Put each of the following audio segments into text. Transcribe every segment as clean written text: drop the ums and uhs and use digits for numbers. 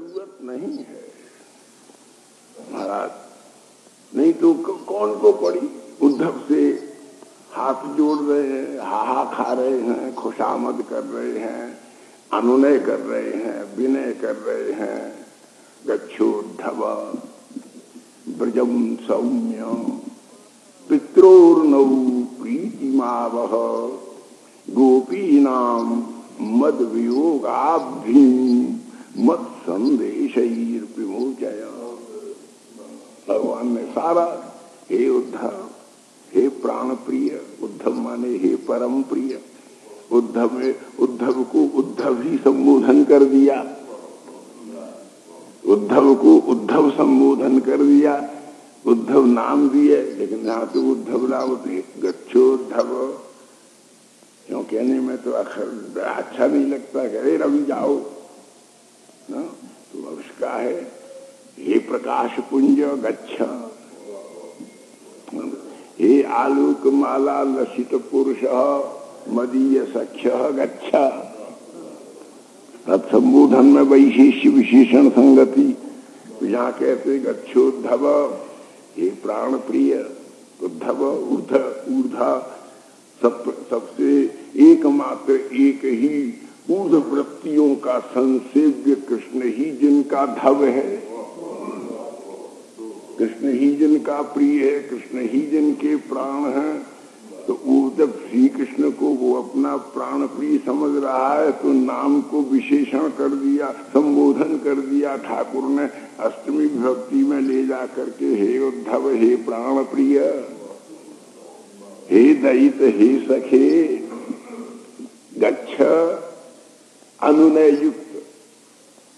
जरूरत नहीं है महाराज। नहीं तो कौन को पड़ी? उद्धव से हाथ जोड़ रहे हैं, हाहा खा रहे हैं, खुशामद कर रहे हैं, अनुनय कर रहे हैं, विनय कर रहे हैं। गच्छोद्धव ब्रजम सौम्य पित्रोर्नौ प्रीतिमावह गोपीनाम मद वियोगाभ्यम मत संदेशैर विमोचय। भगवान ने सारा, हे उद्धव, हे प्राण प्रिय, उद्धव माने हे परम प्रिय, उद्धव को उद्धव ही संबोधन कर दिया, उद्धव को उद्धव संबोधन कर दिया, उद्धव नाम दिए। लेकिन यहाँ तो उद्धव नाम गच्छोद्धव क्यों कहने में तो अक्षर अच्छा नहीं लगता। अरे रवि जाओ ना, तो उसका है हे प्रकाश पुंज गच्छ, हे आलोक माला लसित पुरुष मदीय सख्य गच्छ। तत्संबोधन में वैशेष्य विशेषण संगति। यहाँ कहते गच्छोद्धव, हे प्राण प्रिय उद्धव, ऊर्धा सबसे एकमात्र एक ही ऊर्ध वृत्तियों का संसेव्य कृष्ण ही जिनका धव है, कृष्ण ही जिनका प्रिय है, कृष्ण ही जिनके प्राण हैं। तो वो जब श्री कृष्ण को वो अपना प्राण प्रिय समझ रहा है तो नाम को विशेषण कर दिया, संबोधन कर दिया ठाकुर ने अष्टमी विभक्ति में ले जा करके। हे उद्धव, हे प्राण प्रिय, हे दयित, हे सखे, गच्छ अनुनय युक्त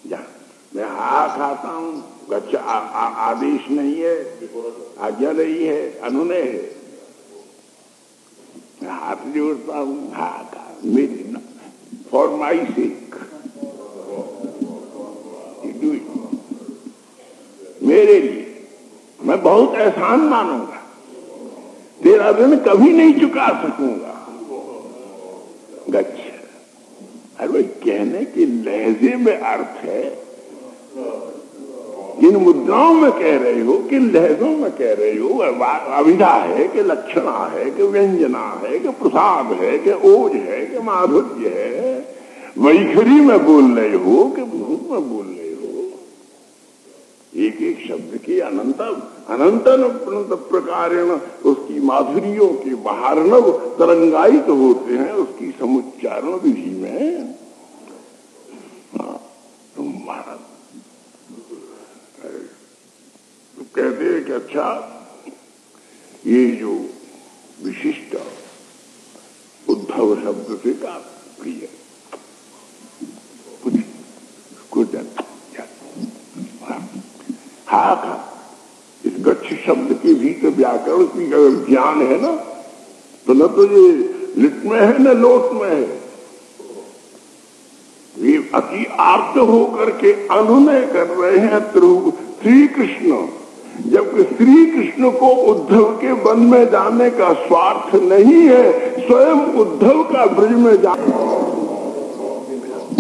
जा। मैं आ खाता हूँ, गच्छ आदेश नहीं है, आज्ञा नहीं है, अनुनय है। हाथ जोड़ता हूँ, हाथ मेरी फॉर माई सेक, मेरे लिए मैं बहुत एहसान मानूंगा, तेरा ऋण कभी नहीं चुका सकूंगा। गच्छ, अरे कहने के लहजे में अर्थ है, किन मुद्राओं में कह रहे हो, किन लहजों में कह रहे हो, अविधा है कि लक्षणा है कि व्यंजना है कि प्रसाद है कि ओज है कि माधुर्य है, वैखरी में बोल रहे हो कि भूत में बोल रहे हो। एक एक शब्द की अनंत प्रकारेण उसकी माधुर्यों के बहार्णव तरंगायित होते हैं उसकी समुच्चारण विधि में। तुम्हारा कहते हैं कि अच्छा ये जो विशिष्ट उद्धव शब्द से का प्रिय कुछ हाँ, इस गच्छ शब्द के भी तो व्याकरण की अगर ज्ञान है ना, तो न तो ये लिट में है न लोट में है। ये अति आर्त होकर के अनुनय कर रहे हैं श्री कृष्ण, जबकि श्री कृष्ण को उद्धव के वन में जाने का स्वार्थ नहीं है, स्वयं उद्धव का ब्रज में जाने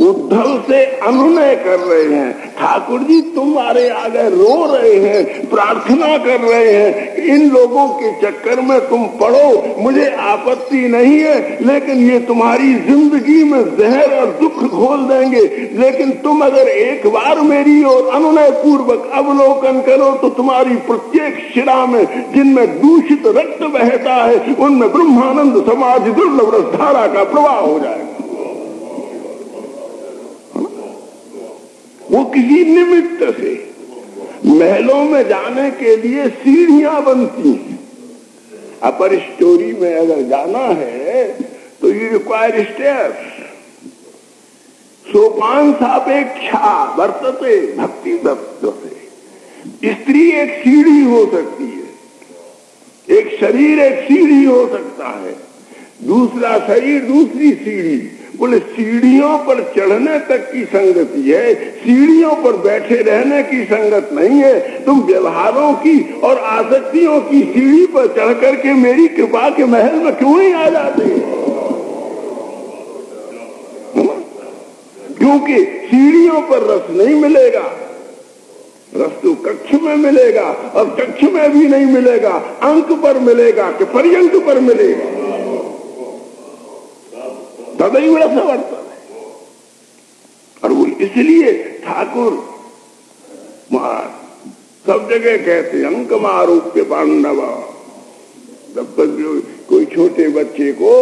उद्धव से अनुनय कर रहे हैं। ठाकुर जी तुम्हारे आगे रो रहे हैं, प्रार्थना कर रहे हैं कि इन लोगों के चक्कर में तुम पड़ो, मुझे आपत्ति नहीं है, लेकिन ये तुम्हारी जिंदगी में जहर और दुख घोल देंगे। लेकिन तुम अगर एक बार मेरी ओर अनुनय पूर्वक अवलोकन करो तो तुम्हारी प्रत्येक शिरा में जिनमें दूषित रक्त बहता है उनमें ब्रह्मानंद समाधि दुर्लभ रसधारा का प्रवाह हो जाएगा। वो किसी निमित्त से महलों में जाने के लिए सीढ़ियां बनती हैं। अपर स्टोरी में अगर जाना है तो यू रिक्वायर स्टेप्स। सोपान सापेक्षा वर्तते भक्ति दत्तते। स्त्री एक सीढ़ी हो सकती है, एक शरीर एक सीढ़ी हो सकता है, दूसरा शरीर दूसरी सीढ़ी। बोले सीढ़ियों पर चढ़ने तक की संगति है, सीढ़ियों पर बैठे रहने की संगत नहीं है। तुम व्यवहारों की और आसक्तियों की सीढ़ी पर चढ़ करके मेरी कृपा के महल में क्यों नहीं आ जाते? क्योंकि सीढ़ियों पर रस नहीं मिलेगा, रस तो कक्ष में मिलेगा, और कक्ष में भी नहीं मिलेगा, अंक पर मिलेगा कि पर्यंक पर मिलेगा। तदैव रसवर्तन है। और वो इसलिए ठाकुर महाराज सब जगह कहते अंकमारोप्य पांडव। जब तक जो कोई छोटे बच्चे को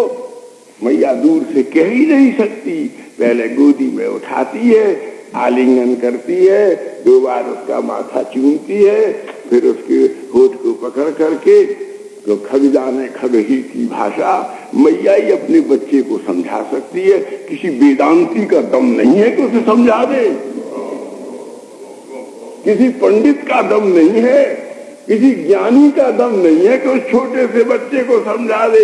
मैया दूर से कह ही नहीं सकती, पहले गोदी में उठाती है, आलिंगन करती है, 2 बार उसका माथा चूमती है, फिर उसके होठ को पकड़ करके तो खग जाने खग ही की भाषा मैया ही अपने बच्चे को समझा सकती है। किसी वेदांती का दम नहीं है कि उसे समझा दे, किसी पंडित का दम नहीं है, किसी ज्ञानी का दम नहीं है कि उस छोटे से बच्चे को समझा दे।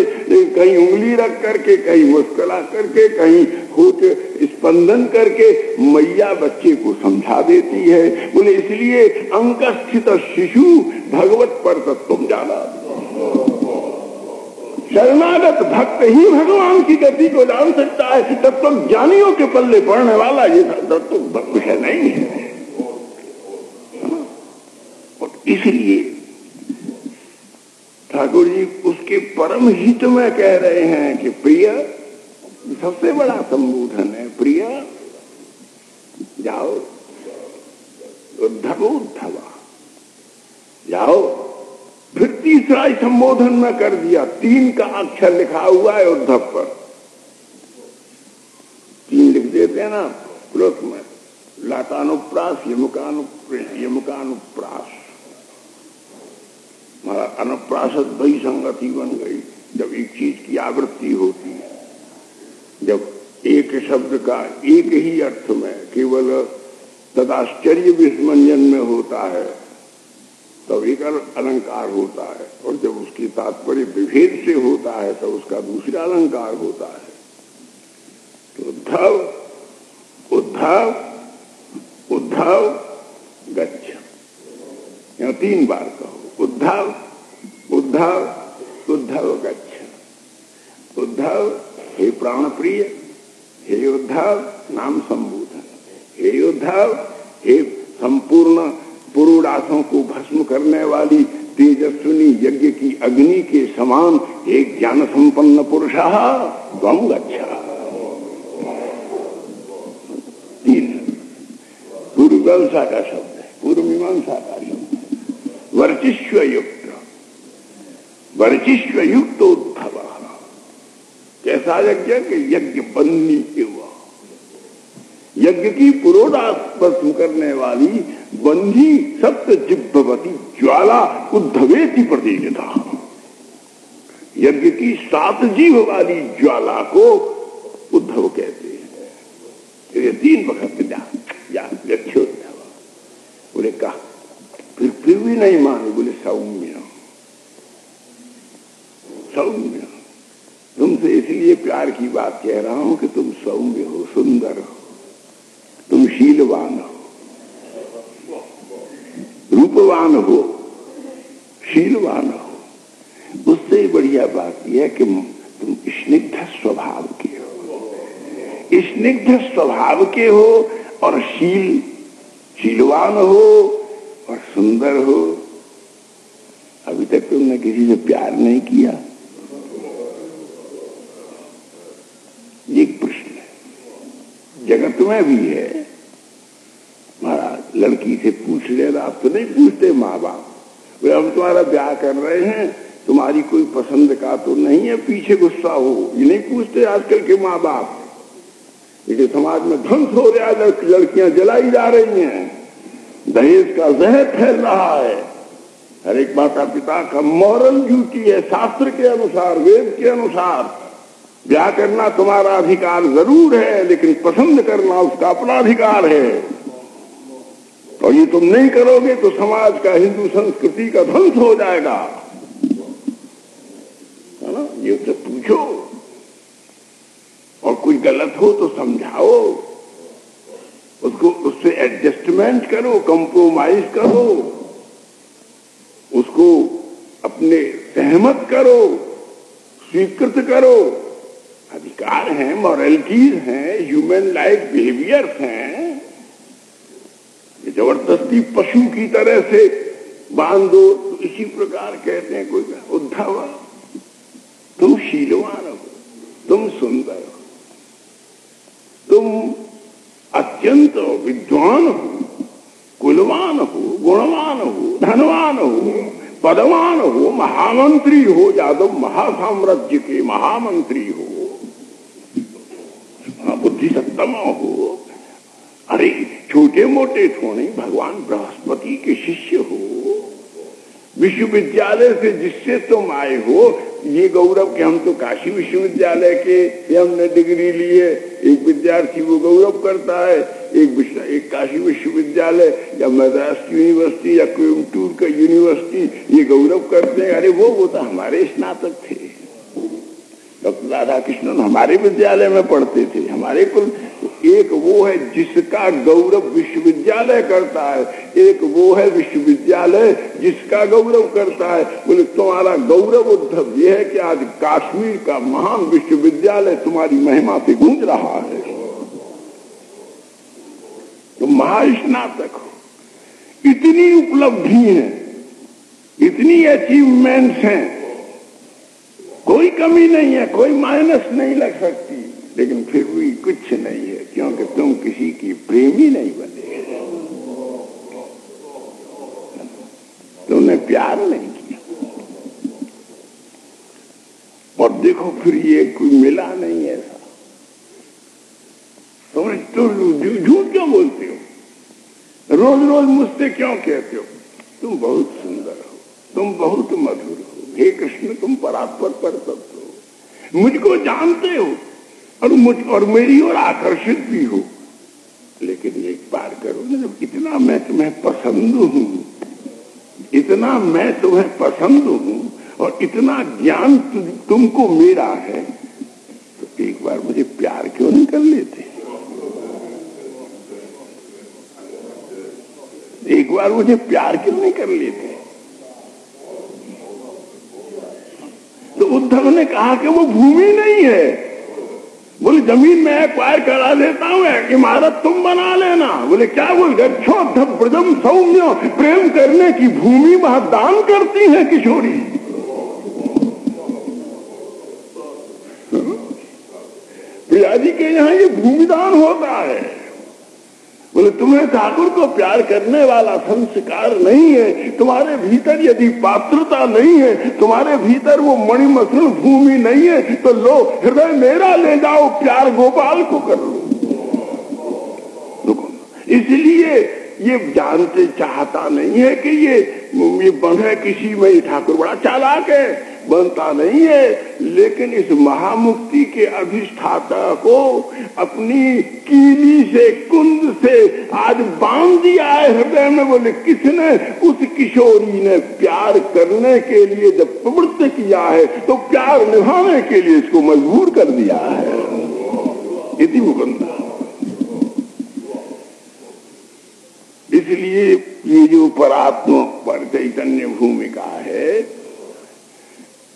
कहीं उंगली रख करके, कहीं मुस्कुरा करके, कहीं होठ स्पंदन करके मैया बच्चे को समझा देती है। बोले इसलिए अंक स्थित शिशु भगवत पर तत्व जाना। शरणागत भक्त ही भगवान की गति को जान सकता है। तत्व ज्ञानियों के पल्ले पड़ने वाला ये तत्व विषय नहीं है। इसलिए ठाकुर जी उसके परम हित में कह रहे हैं कि प्रिय, सबसे बड़ा संबोधन है प्रिय, जाओ उद्धवा जाओ। फिर तीसरा ही संबोधन में कर दिया, 3 का अक्षर लिखा हुआ है उद्धव पर, 3 लिख देते हैं ना प्लस में, लाटानुप्रास यमुकानुप्रास। हमारा अनुप्रासद वही संगति बन गई जब एक चीज की आवृत्ति होती है, जब एक शब्द का एक ही अर्थ में केवल तदाश्चर्य विस्मंजन में होता है तब एक अलंकार होता है, और जब उसकी तात्पर्य विभेद से होता है तब उसका दूसरा अलंकार होता है। तो उद्धव उद्धव उद्धव गच्छ, यहाँ 3 बार कहो, उद्धव उद्धव उद्धव गच्छ। उद्धव हे प्राण प्रिय, हे उद्धव नाम संबोधन, हे उद्धव हे संपूर्ण पुरुषार्थों को भस्म करने वाली तेजस्विनी यज्ञ की अग्नि के समान एक ज्ञान संपन्न पुरुषः त्वं गच्छ। 3 पूर्व मीमांसा का शब्द है, पूर्व मीमांसा का शब्द है। वर्चिष्व युक्त उद्धव। कैसा यज्ञ के यज्ञ बन्नी एवं यज्ञ की पुरोडास्पर्श करने वाली बंधी सप्त जिह्ववती ज्वाला उद्धवेति प्रतिष्ठिता। यज्ञ की 7 जीव वाली ज्वाला को उद्धव कहते हैं। ये 3 वक्त जा गच्छोद्धव। बोले कहा, फिर भी नहीं माने। बोले सौम्य सौम्य, तुमसे इसलिए प्यार की बात कह रहा हूं कि तुम सौम्य हो, सुंदर हो, तुम शीलवान हो, रूपवान हो, शीलवान हो। उससे बढ़िया बात यह है कि तुम स्निग्ध स्वभाव के हो, स्निग्ध स्वभाव के हो और शीलवान हो और सुंदर हो। अभी तक तुमने किसी से प्यार नहीं किया? एक प्रश्न है, जगत में भी है। महाराज लड़की से पूछ लेना, आप तो नहीं पूछते माँ बाप, वे हम तुम्हारा ब्याह कर रहे हैं, तुम्हारी कोई पसंद का तो नहीं है, पीछे गुस्सा हो, ये नहीं पूछते आजकल के माँ बाप। लेकिन समाज में ध्वंस हो रहा है, लड़कियां जलाई जा रही हैं, दहेज का जहर फैल रहा है। हर एक माता पिता का मॉरल ड्यूटी है, शास्त्र के अनुसार, वेद के अनुसार ब्याह करना तुम्हारा अधिकार जरूर है, लेकिन पसंद करना उसका अपना अधिकार है। और ये तुम नहीं करोगे तो समाज का, हिंदू संस्कृति का ध्वंस हो जाएगा, है ना। ये तो पूछो, और कोई गलत हो तो समझाओ उसको, उससे एडजस्टमेंट करो, कंप्रोमाइज करो, उसको अपने सहमत करो, स्वीकृत करो। अधिकार हैं, मॉरलिटीज हैं, ह्यूमन लाइक बिहेवियर्स हैं, ये जबरदस्ती रस्सी पशु की तरह से बांध दो। तो इसी प्रकार कहते हैं कोई उद्धव तुम शीलवान हो, तुम सुंदर हो, तुम अत्यंत विद्वान हो, कुलवान हो, गुणवान हो, धनवान हो, पदवान हो, महामंत्री हो, यादव महासाम्राज्य के महामंत्री हो, बुद्धि सत्तम हो। अरे छोटे मोटे थोड़े भगवान बृहस्पति के शिष्य हो, विश्वविद्यालय से जिससे तुम आए हो, ये गौरव कि हम तो काशी विश्वविद्यालय के ये हमने डिग्री ली है। एक विद्यार्थी वो गौरव करता है, एक काशी विश्वविद्यालय या मद्रास यूनिवर्सिटी या कोयम्बटूर का यूनिवर्सिटी ये गौरव करते हैं। अरे वो तो हमारे स्नातक थे, डॉक्टर राधा कृष्णन हमारे विद्यालय में पढ़ते थे, हमारे कुल। एक वो है जिसका गौरव विश्वविद्यालय करता है, एक वो है विश्वविद्यालय जिसका गौरव करता है। बोले तुम्हारा गौरव उद्धव ये है कि आज कश्मीर का महान विश्वविद्यालय तुम्हारी महिमा से गूंज रहा है, तुम महास्नातक हो। इतनी उपलब्धि है, इतनी अचीवमेंट्स हैं, कोई कमी नहीं है, कोई माइनस नहीं लग सकती, लेकिन फिर भी कुछ नहीं है, क्योंकि तुम किसी की प्रेमी नहीं बने, तुमने प्यार नहीं किया। और देखो फिर ये कोई मिला नहीं ऐसा। तुम झूठ क्यों बोलते हो? रोज रोज मुझसे क्यों कहते हो तुम बहुत सुंदर हो, तुम बहुत मधुर हो, हे कृष्ण तुम परात्पर परतत्व हो, मुझको जानते हो और मेरी ओर आकर्षित भी हो। लेकिन एक बार करो ना, इतना मैं तुम्हें पसंद हूं, इतना मैं तुम्हें पसंद हूं और इतना ज्ञान तुमको मेरा है, तो एक बार मुझे प्यार क्यों नहीं कर लेते? एक बार मुझे प्यार क्यों नहीं कर लेते? तो उद्धव ने कहा कि वो भूमि नहीं है। बोले जमीन में एक्वायर करा देता हूं, इमारत तुम बना लेना। बोले क्या बोल गच्छो ब्रजम सौम्य, प्रेम करने की भूमि वहां दान करती है किशोरी। प्रिया जी के यहाँ ये भूमिदान होता है। बोले तुम्हें ठाकुर को प्यार करने वाला संस्कार नहीं है, तुम्हारे भीतर यदि पात्रता नहीं है, तुम्हारे भीतर वो मणिमसृण भूमि नहीं है, तो लो हृदय मेरा ले जाओ, प्यार गोपाल को कर लो। इसलिए ये जानते चाहता नहीं है कि ये बंधे किसी में, ठाकुर बड़ा चालाक है, बनता नहीं है। लेकिन इस महामुक्ति के अधिष्ठाता को अपनी कीली से, कुंद से आज बांध दिया है हृदय में। बोले किसने? उस किशोरी ने प्यार करने के लिए जब प्रवृत्त किया है, तो प्यार निभाने के लिए इसको मजबूर कर दिया है। इति मुकुंदा। इसलिए ये जो परात्मा पर चैतन्य भूमिका है,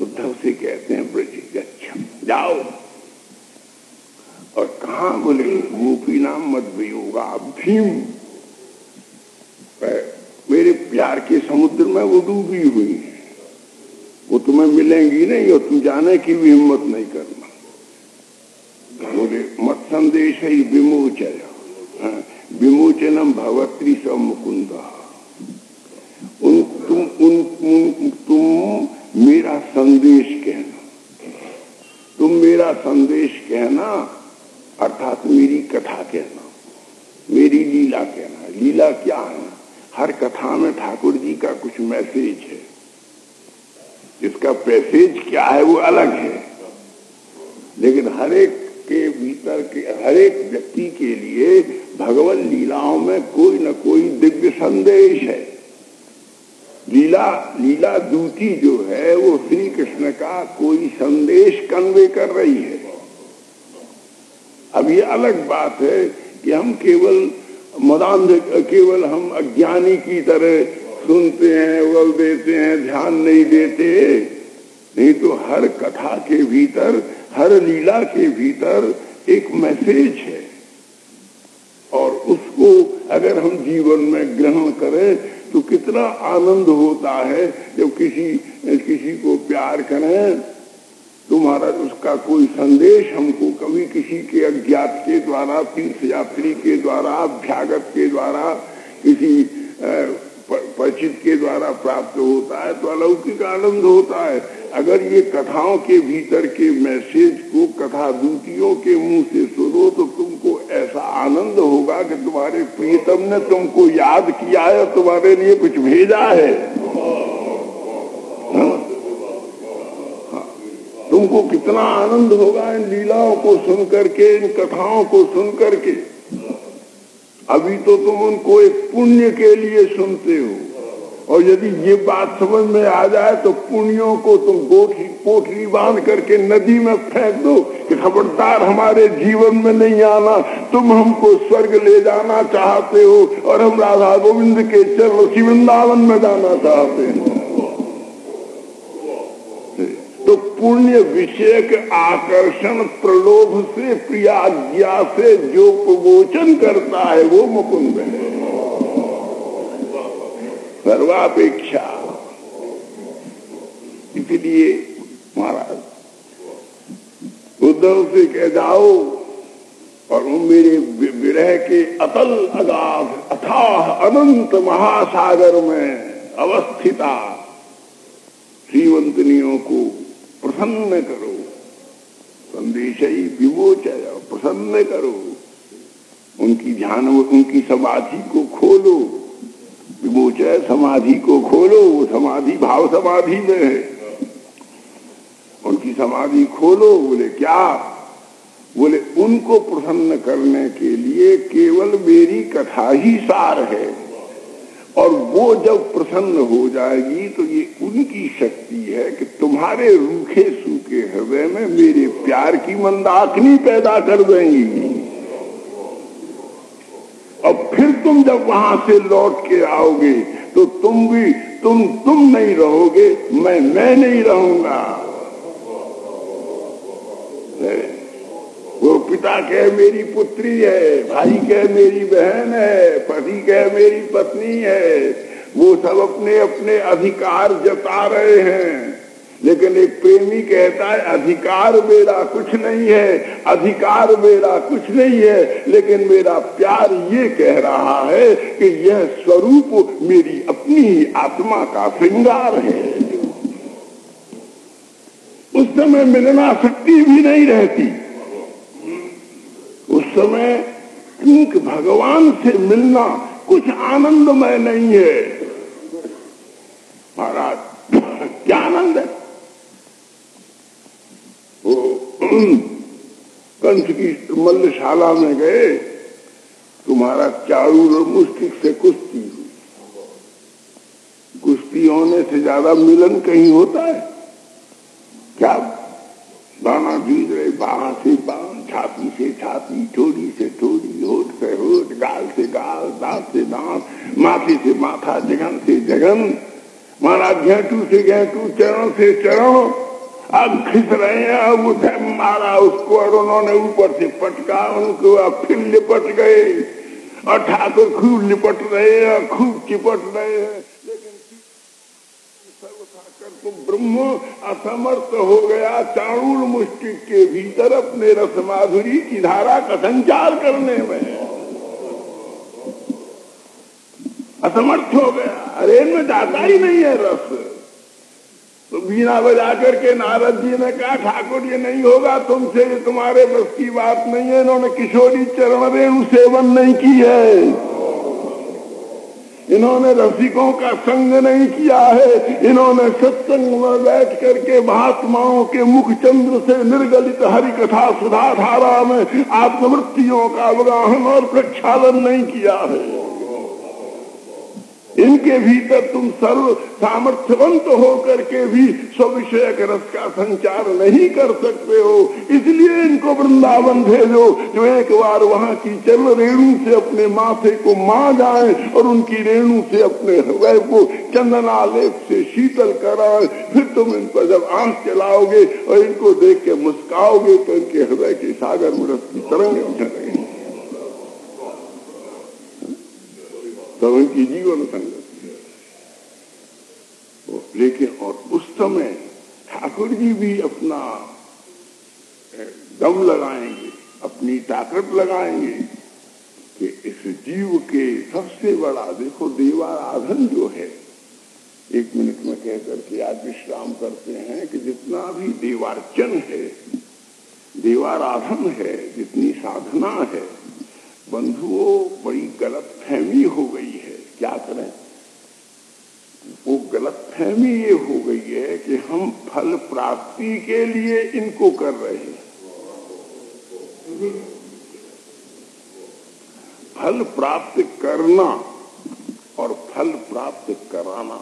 उद्धव से कहते हैं ब्रज गच्छम, जाओ। और कहा? बोले गोपी नाम मद वियोगा भीम, मेरे प्यार के समुद्र में वो डूबी हुई है, वो तुम्हें मिलेंगी नहीं और तुम जाने की भी हिम्मत नहीं करना। बोले मत संदेश ही विमोचय, विमोचनम भवत्री स मुकुंद। तुम मेरा संदेश कहना, तुम मेरा संदेश कहना, अर्थात मेरी कथा कहना, मेरी लीला कहना। लीला क्या है? हर कथा में ठाकुर जी का कुछ मैसेज है, जिसका पैसेज क्या है वो अलग है, लेकिन हर एक के भीतर के हर एक व्यक्ति के लिए भगवत लीलाओं में कोई न कोई दिव्य संदेश है। लीला दूती जो है वो श्री कृष्ण का कोई संदेश कन्वे कर रही है। अब ये अलग बात है कि हम केवल हम अज्ञानी की तरह सुनते हैं, उगल देते हैं, ध्यान नहीं देते। नहीं तो हर कथा के भीतर, हर लीला के भीतर एक मैसेज है और उसको अगर हम जीवन में ग्रहण करें तो कितना आनंद होता है जब किसी को प्यार करें तो महाराज उसका कोई संदेश हमको कभी किसी के अज्ञात के द्वारा, तीर्थ यात्री के द्वारा, अभ्यागत के द्वारा, किसी परिचित के द्वारा प्राप्त होता है तो अलौकिक आनंद होता है। अगर ये कथाओं के भीतर के मैसेज को कथा दूतियों के मुंह से सुनो तो तुमको ऐसा आनंद होगा कि तुम्हारे प्रियतम ने तुमको याद किया है, तुम्हारे लिए कुछ भेजा है। तुमको कितना आनंद होगा इन लीलाओं को सुन करके, इन कथाओं को सुन करके। अभी तो तुम उनको एक पुण्य के लिए सुनते हो, और यदि ये बात समझ में आ जाए तो पुण्यों को तुम पोटली बांध करके नदी में फेंक दो कि खबरदार हमारे जीवन में नहीं आना, तुम हमको स्वर्ग ले जाना चाहते हो और हम राधा गोविंद के चरण वृंदावन में जाना चाहते हैं। तो पुण्य विषयक आकर्षण प्रलोभ से, प्रियाज्ञा से जो प्रवोचन करता है वो मुकुंद है सर्वापेक्षा। इसलिए महाराज उद्धव से कह जाओ और वो मेरे विरह के अतल अगाध अथाह अनंत महासागर में अवस्थिता श्रीवंतनियों को प्रसन्न करो, संदेश ही विमोचय, प्रसन्न करो, उनकी ध्यान, उनकी समाधि को खोलो, विमोचय समाधि को खोलो। वो समाधि भाव समाधि में है, उनकी समाधि खोलो। बोले क्या? बोले उनको प्रसन्न करने के लिए केवल मेरी कथा ही सार है, और वो जब प्रसन्न हो जाएगी तो ये उनकी शक्ति है कि तुम्हारे रूखे सूखे हृदय में मेरे प्यार की मंदाकिनी पैदा कर देंगी। और फिर तुम जब वहां से लौट के आओगे तो तुम भी तुम नहीं रहोगे, मैं नहीं रहूंगा। वो पिता कहे मेरी पुत्री है, भाई कहे मेरी बहन है, पति कहे मेरी पत्नी है, वो सब अपने अपने अधिकार जता रहे हैं। लेकिन एक प्रेमी कहता है अधिकार मेरा कुछ नहीं है, अधिकार मेरा कुछ नहीं है, लेकिन मेरा प्यार ये कह रहा है कि यह स्वरूप मेरी अपनी ही आत्मा का श्रृंगार है। उस समय मिलना शक्ति भी नहीं रहती, उस समय ठीक भगवान से मिलना कुछ आनंदमय नहीं है। महाराज क्या आनंद है? वो कंस की मल्लशाला में गए, तुम्हारा चारूर और मुष्टिक से कुश्ती हुई। कुश्ती होने से ज्यादा मिलन कहीं होता है क्या? दाना जीत रहे, बाह से बाह, छाती से छाती, ठोड़ी से ठोड़ी, होठ से होठ, गाल से गाल, दांत से दांत, माथे से माथा, जगन से जगन, महाराज घेंटू से घेंटू, चरण से चरण, अब खिस रहे हैं। अब उठे मारा उसको और उन्होंने ऊपर से पटका उनको, अब फिर लिपट गए और ठाकुर खूब लिपट रहे हैं, खूब चिपट रहे हैं। लेकिन तो ब्रह्म असमर्थ हो गया चाणूर मुष्टिक के भीतर अपने रस माधुरी की धारा का संचार करने में, असमर्थ हो गया। अरे इनमें जाता ही नहीं है रस। तो बीना बजा करके नारद जी ने कहा ठाकुर ये नहीं होगा तुमसे, ये तुम्हारे बस की बात नहीं है। इन्होंने किशोरी चरण रेणु सेवन नहीं की है, इन्होंने रसिकों का संग नहीं किया है, इन्होंने सत्संग में बैठ करके महात्माओं के मुख चंद्र से निर्गलित हरि कथा सुधा धारा में आत्मवृत्तियों का अवगाहन और प्रक्षालन नहीं किया है। इनके भीतर तुम सर्व सामर्थ्यवंत होकर के भी स्विषयक रस का संचार नहीं कर सकते हो, इसलिए इनको वृंदावन भेजो, जो एक बार वहां की चरण रेणु से अपने माथे को मा जाए और उनकी रेणु से अपने हृदय को चंदनालेप से शीतल कराए। फिर तुम इन पर जब आंख चलाओगे और इनको देख के मुस्काओगे तो इनके हृदय के सागर में रस की तरंगें उठ रही। तब उनकी जीवन संगति है। लेकिन और उस समय ठाकुर जी भी अपना दम लगाएंगे, अपनी ताकत लगाएंगे कि इस जीव के सबसे बड़ा देखो देवाराधन जो है, 1 मिनट में कह करके आज विश्राम करते हैं कि जितना भी देवार्चन है, देवाराधन है, जितनी साधना है, बंधुओं बड़ी गलतफहमी हो गई है। क्या करें? वो गलतफहमी ये हो गई है कि हम फल प्राप्ति के लिए इनको कर रहे हैं। फल प्राप्त करना और फल प्राप्त कराना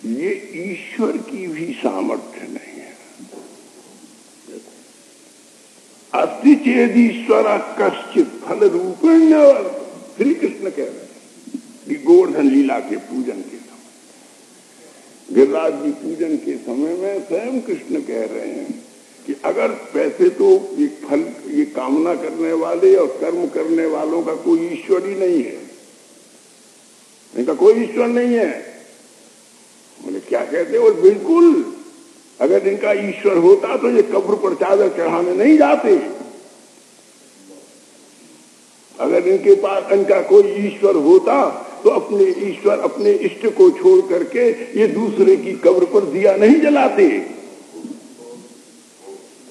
ये ईश्वर की भी सामर्थ्य नहीं है। अस्ति चेदीश्वर कश्चित फल रूपेण, श्री कृष्ण कह रहे हैं कि गोवर्धन लीला के पूजन के समय, गिरिराज जी पूजन के समय में स्वयं कृष्ण कह रहे हैं कि अगर पैसे तो ये फल, ये कामना करने वाले और कर्म करने वालों का कोई ईश्वर ही नहीं है, इनका कोई ईश्वर नहीं है। बोले क्या कहते हो? बिल्कुल, अगर इनका ईश्वर होता तो ये कब्र पर चादर चढ़ाने नहीं जाते। अगर इनके पास इनका कोई ईश्वर होता तो अपने ईश्वर, अपने इष्ट को छोड़ करके ये दूसरे की कब्र पर दिया नहीं जलाते।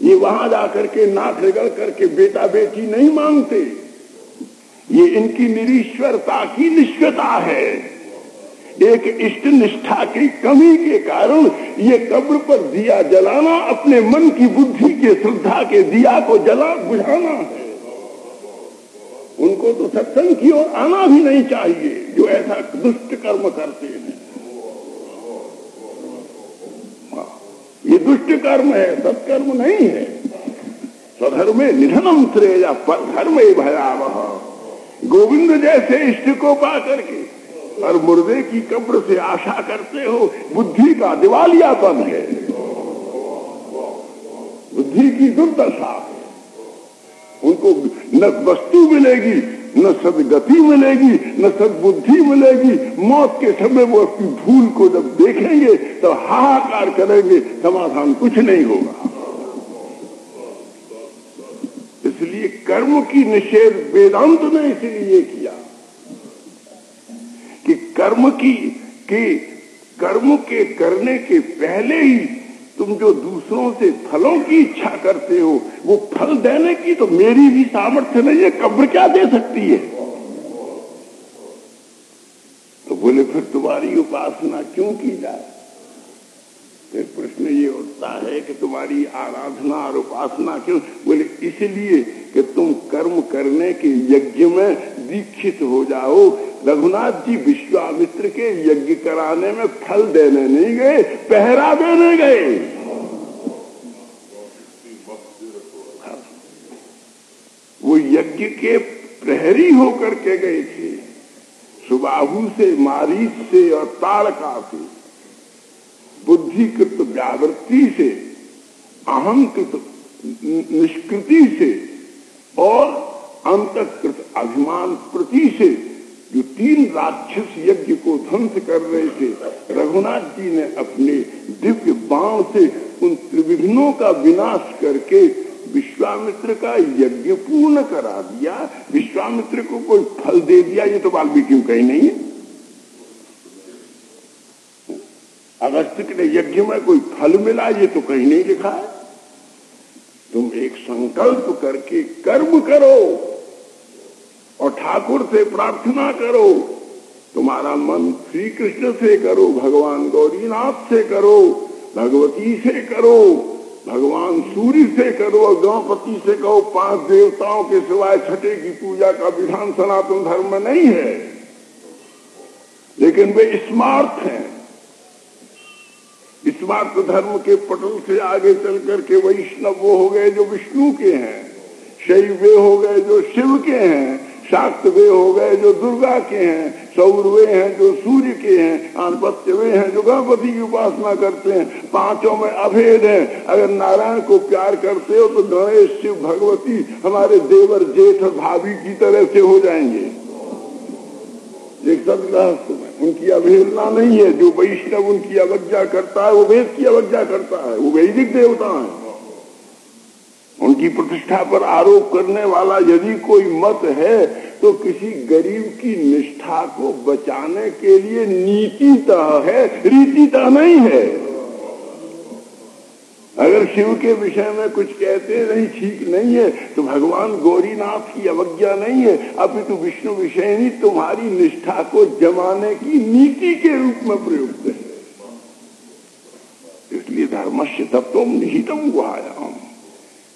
ये वहां जाकर के नाक रगड़ करके बेटा बेटी नहीं मांगते। ये इनकी निरीश्वरता की निष्ठता है। एक इष्ट निष्ठा की कमी के कारण ये कब्र पर दिया जलाना अपने मन की बुद्धि के श्रद्धा के दिया को जला बुझाना है। उनको तो सत्संग की ओर आना भी नहीं चाहिए जो ऐसा दुष्ट कर्म करते हैं। ये दुष्ट कर्म है, सत्कर्म नहीं है। स्वधर्मे निधनम श्रेय परधर्मे भयावह। गोविंद जैसे इष्ट को पा करके और मुर्दे की कब्र से आशा करते हो, बुद्धि का दिवालियापन है, बुद्धि की दुर्दशा है। उनको न वस्तु मिलेगी, न सदगति मिलेगी, न सद्बुद्धि मिलेगी। मौत के समय वो अपनी भूल को जब देखेंगे तो हाहाकार करेंगे, समाधान कुछ नहीं होगा। इसलिए कर्म की निषेध वेदांत ने इसलिए किया कि कर्म के करने के पहले ही तुम जो दूसरों से फलों की इच्छा करते हो, वो फल देने की तो मेरी भी सामर्थ्य नहीं है, कब्र क्या दे सकती है? तो बोले फिर तुम्हारी उपासना क्यों की जाए? फिर प्रश्न ये उठता है कि तुम्हारी आराधना और उपासना क्यों? बोले इसलिए कि तुम कर्म करने के यज्ञ में दीक्षित हो जाओ। रघुनाथ जी विश्वामित्र के यज्ञ कराने में फल देने नहीं गए, पहरा देने गए। वो यज्ञ के प्रहरी होकर के गए थे। सुबाहु से, मारीच से और ताड़का से, बुद्धिकृत व्यावृत्ति से, अहंकृत निष्कृति से और अंतःकृत अभिमान प्रति से जो 3 राक्षस यज्ञ को ध्वंस कर रहे थे, रघुनाथ जी ने अपने दिव्य बाण से उन त्रिविघ्नों का विनाश करके विश्वामित्र का यज्ञ पूर्ण करा दिया। विश्वामित्र को कोई फल दे दिया, ये तो वाल्मीकि कहीं नहीं है। अगस्त्य के यज्ञ में कोई फल मिला, ये तो कहीं नहीं लिखा है। तुम एक संकल्प करके कर्म करो और ठाकुर से प्रार्थना करो। तुम्हारा मन श्री कृष्ण से करो, भगवान गौरीनाथ से करो, भगवती से करो, भगवान सूर्य से करो और गणपति से कहो। 5 देवताओं के सिवाय छठे की पूजा का विधान सनातन धर्म में नहीं है, लेकिन वे स्मार्ट हैं। स्मार्ट धर्म के पटल से आगे चल करके वैष्णव वो हो गए जो विष्णु के हैं, शैव वे हो गए जो शिव के हैं, शाक्त वे हो गए जो दुर्गा के हैं, सौर वे हैं जो सूर्य के हैं, आनपत्य वे हैं जो गणपति की उपासना करते हैं। 5 में अभेद है। अगर नारायण को प्यार करते हो तो गणेश, शिव, भगवती हमारे देवर, जेठ और भाभी की तरह से हो जाएंगे। एक सदगृहस्थ में उनकी अवहेलना नहीं है। जो वैष्णव उनकी अवज्ञा करता है वो वेद की अवज्ञा करता है, वो वैदिक देवता है। उनकी प्रतिष्ठा पर आरोप करने वाला यदि कोई मत है तो किसी गरीब की निष्ठा को बचाने के लिए नीतितः है, रीतितः नहीं है। अगर शिव के विषय में कुछ कहते नहीं ठीक नहीं है तो भगवान गौरीनाथ की अवज्ञा नहीं है, अपितु विष्णु विषयनी तुम्हारी निष्ठा को जमाने की नीति के रूप में प्रयुक्त है। इसलिए धर्मस्य तत्वम निहितम गुहायाम,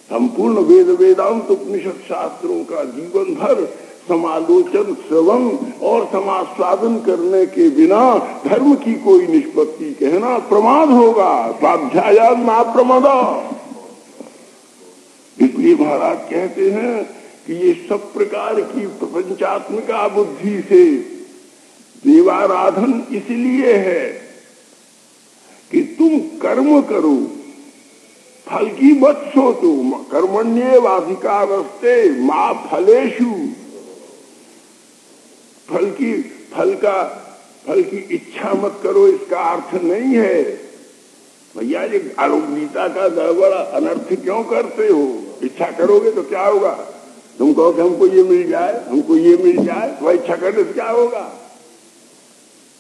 संपूर्ण वेद वेदांत उपनिषद शास्त्रों का जीवन भर समालोचन, श्रवण और समास्वादन करने के बिना धर्म की कोई निष्पत्ति कहना प्रमाद होगा। स्वाध्यायात् मा प्रमादा। इसलिए महाराज कहते हैं कि ये सब प्रकार की प्रपंचात्मिका बुद्धि से देवाराधन इसलिए है कि तुम कर्म करो, फल की मत सोचो। कर्मण्येवाधिकारस्ते मा फलेषु, फल की इच्छा मत करो, इसका अर्थ नहीं है भैया ये गीता का गड़बड़ अनर्थ क्यों करते हो। इच्छा करोगे तो क्या होगा, तुम कहो कि हमको ये मिल जाए, हमको ये मिल जाए, वह इच्छा करने से क्या होगा।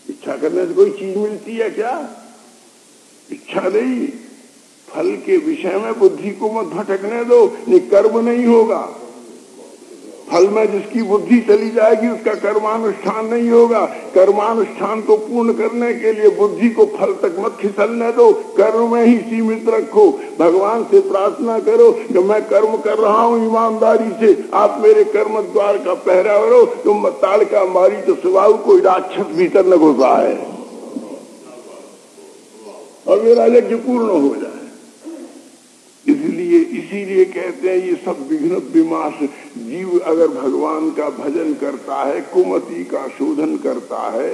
इच्छा करने से कोई चीज मिलती है क्या? इच्छा नहीं, फल के विषय में बुद्धि को मत भटकने दो, नहीं कर्म नहीं होगा। फल में जिसकी बुद्धि चली जाएगी उसका कर्मानुष्ठान नहीं होगा। कर्मानुष्ठान को पूर्ण करने के लिए बुद्धि को फल तक मत खिसलने दो, कर्म में ही सीमित रखो। भगवान से प्रार्थना करो कि मैं कर्म कर रहा हूँ ईमानदारी से, आप मेरे कर्म द्वार का पहरा करो। तुम ताड़का मारी तो स्वभाव कोई राक्षस भीतर न घुसा है और मेरा यज्ञ पूर्ण हो जाए। इसीलिए कहते हैं ये सब विघ्न विनाश। जीव अगर भगवान का भजन करता है, कुमति का शोधन करता है,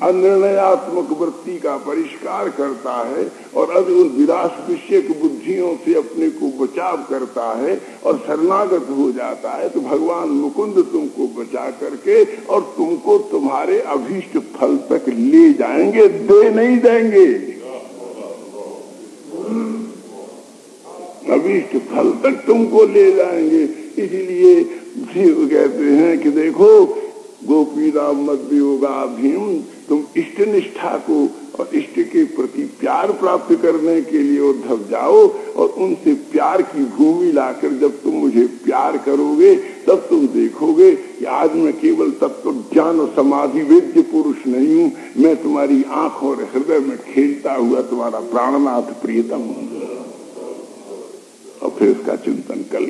अनिर्णयात्मक वृत्ति का परिष्कार करता है और विलास विषयक बुद्धियों से अपने को बचाव करता है और शरणागत हो जाता है, तो भगवान मुकुंद तुमको बचा करके और तुमको तुम्हारे अभीष्ट फल तक ले जाएंगे, दे नहीं देंगे। अभीष्ट फल तक तुमको ले जाएंगे। इसीलिए कहते हैं कि देखो गोपी राम मद वियोगा भीम, तुम इष्ट निष्ठा को और इष्ट के प्रति प्यार प्राप्त करने के लिए उद्धव जाओ और उनसे प्यार की भूमि लाकर जब तुम मुझे प्यार करोगे तब तुम देखोगे कि आज मैं केवल तत्व ज्ञान और समाधि वेद्य पुरुष नहीं हूँ, मैं तुम्हारी आंख और हृदय में खेलता हुआ तुम्हारा प्राणनाथ प्रियतम हूँ। और फिर उसका चिंतन कल